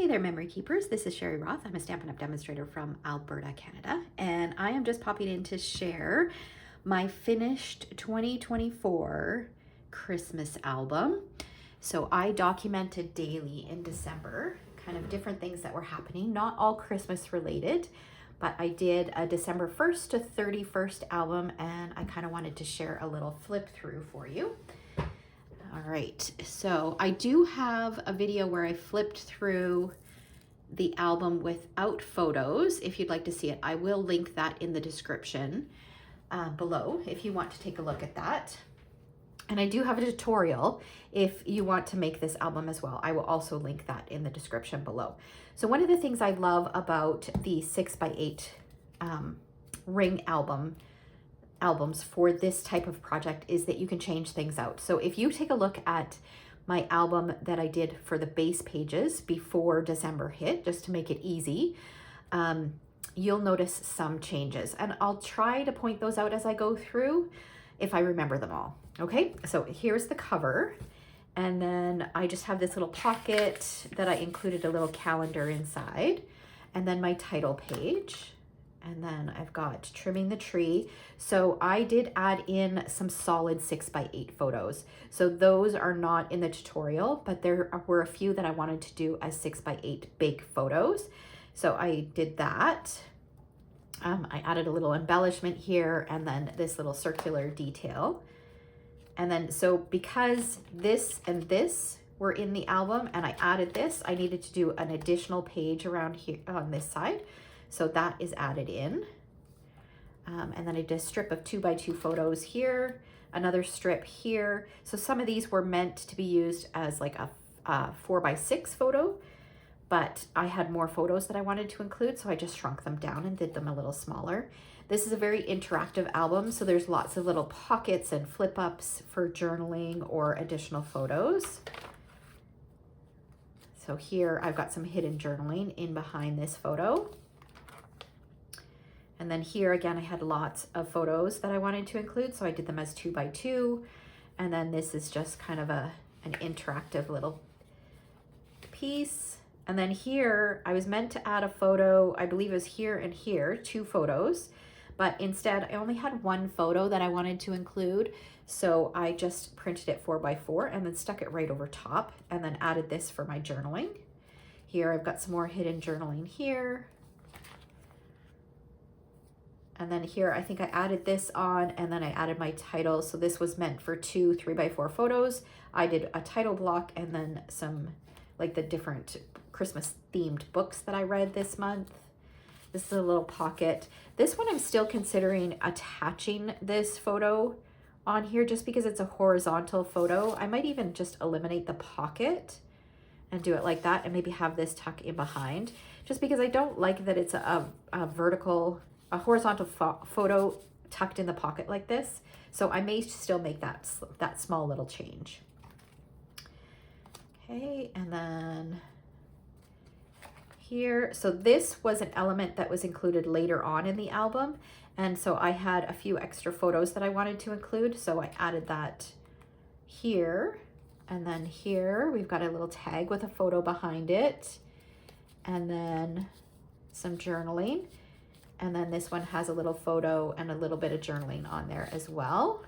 Hey there, memory keepers. This is Sherry Roth. I'm a Stampin' Up! Demonstrator from Alberta, Canada, and I am just popping in to share my finished 2024 Christmas album. So I documented daily in December, kind of different things that were happening, not all Christmas related, but I did a December 1st to 31st album, and I kind of wanted to share a little flip through for you. All right, so I do have a video where I flipped through the album without photos. If you'd like to see it, I will link that in the description below if you want to take a look at that. And I do have a tutorial if you want to make this album as well. I will also link that in the description below. So one of the things I love about the 6x8 ring albums for this type of project is that you can change things out. So if you take a look at my album that I did for the base pages before December hit, just to make it easy, you'll notice some changes, and I'll try to point those out as I go through if I remember them all. Okay, so here's the cover, and then I just have this little pocket that I included a little calendar inside, and then my title page. And then I've got trimming the tree. So I did add in some solid 6x8 photos. So those are not in the tutorial, but there were a few that I wanted to do as 6x8 big photos. So I did that. I added a little embellishment here and then this little circular detail. And then, so because this and this were in the album and I added this, I needed to do an additional page around here on this side. So that is added in. And then I did a strip of 2x2 photos here, another strip here. So some of these were meant to be used as like a 4x6 photo, but I had more photos that I wanted to include, so I just shrunk them down and did them a little smaller. This is a very interactive album, so there's lots of little pockets and flip ups for journaling or additional photos. So here I've got some hidden journaling in behind this photo. And then here again, I had lots of photos that I wanted to include, so I did them as 2x2. And then this is just kind of an interactive little piece. And then here, I was meant to add a photo, I believe it was here and here, 2 photos, but instead I only had 1 photo that I wanted to include. So I just printed it 4x4 and then stuck it right over top and then added this for my journaling. Here I've got some more hidden journaling here. And then here, I think I added this on and then I added my title. So this was meant for 2 3x4 photos. I did a title block and then some like the different Christmas themed books that I read this month. This is a little pocket. This one I'm still considering attaching this photo on here just because it's a horizontal photo. I might even just eliminate the pocket and do it like that and maybe have this tuck in behind just because I don't like that it's a horizontal photo tucked in the pocket like this. So I may still make that small little change. Okay, and then here, so this was an element that was included later on in the album. And so I had a few extra photos that I wanted to include. So I added that here. And then here we've got a little tag with a photo behind it. And then some journaling. And then this one has a little photo and a little bit of journaling on there as well.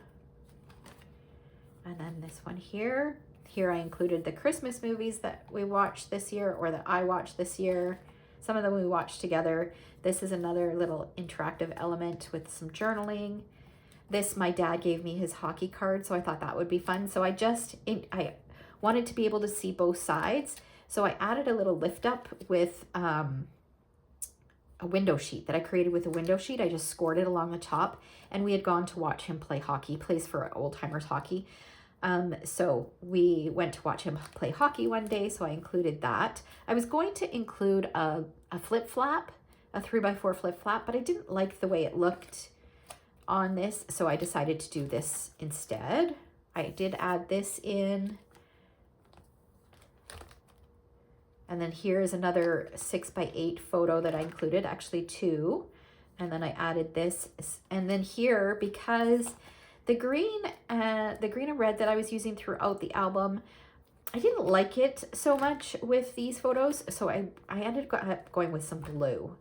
And then this one here. Here I included the Christmas movies that we watched this year or that I watched this year. Some of them we watched together. This is another little interactive element with some journaling. This, my dad gave me his hockey card, so I thought that would be fun. So I wanted to be able to see both sides. So I added a little lift up with a window sheet that I created with a window sheet. I just scored it along the top, and we had gone to watch him play hockey. He plays for Old Timers Hockey. So we went to watch him play hockey one day, so I included that. I was going to include a flip flap, a 3x4 flip flap, but I didn't like the way it looked on this, so I decided to do this instead. I did add this in. And then here's another 6x8 photo that I included, actually 2. And then I added this. And then here, because the green and red that I was using throughout the album I didn't like it so much with these photos, so I ended up going with some blue.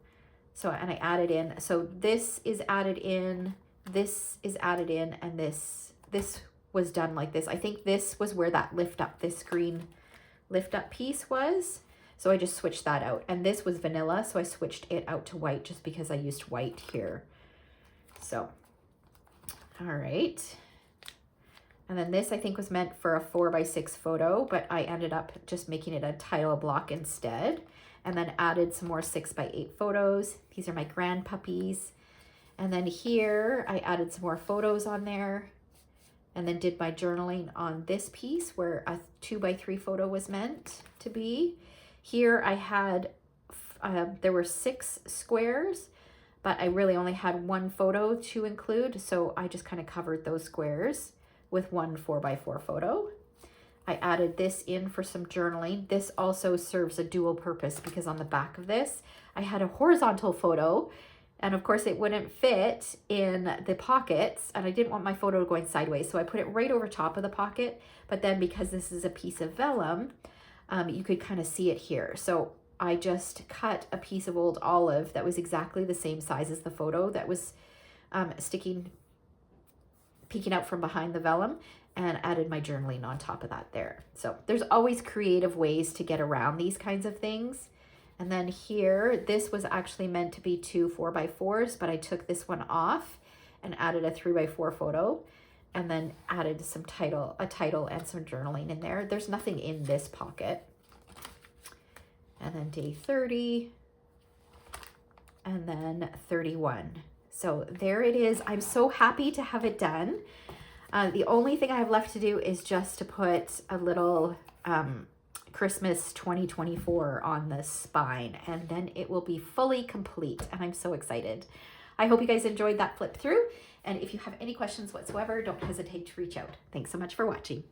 So, and I added in, so this is added in, this is added in, and this was done like this. I think this was where that lift up, this green lift up piece was. So I just switched that out. And this was vanilla, so I switched it out to white just because I used white here. So, all right. And then this I think was meant for a 4x6 photo, but I ended up just making it a title block instead. And then added some more 6x8 photos. These are my grand puppies. And then here I added some more photos on there, and then did my journaling on this piece where a 2x3 photo was meant to be. Here I had, there were 6 squares, but I really only had 1 photo to include. So I just kind of covered those squares with 1 4x4 photo. I added this in for some journaling. This also serves a dual purpose because on the back of this, I had a horizontal photo, and of course it wouldn't fit in the pockets, and I didn't want my photo going sideways. So I put it right over top of the pocket, but then because this is a piece of vellum, you could kind of see it here. So I just cut a piece of old olive that was exactly the same size as the photo that was peeking out from behind the vellum, and added my journaling on top of that there. So there's always creative ways to get around these kinds of things. And then here, this was actually meant to be 2 4x4s, but I took this one off and added a 3x4 photo, and then added some a title and some journaling in there. There's nothing in this pocket. And then day 30, and then 31. So there it is. I'm so happy to have it done. The only thing I have left to do is just to put a little Christmas 2024 on the spine, and then it will be fully complete, and I'm so excited. I hope you guys enjoyed that flip through, and if you have any questions whatsoever, don't hesitate to reach out. Thanks so much for watching.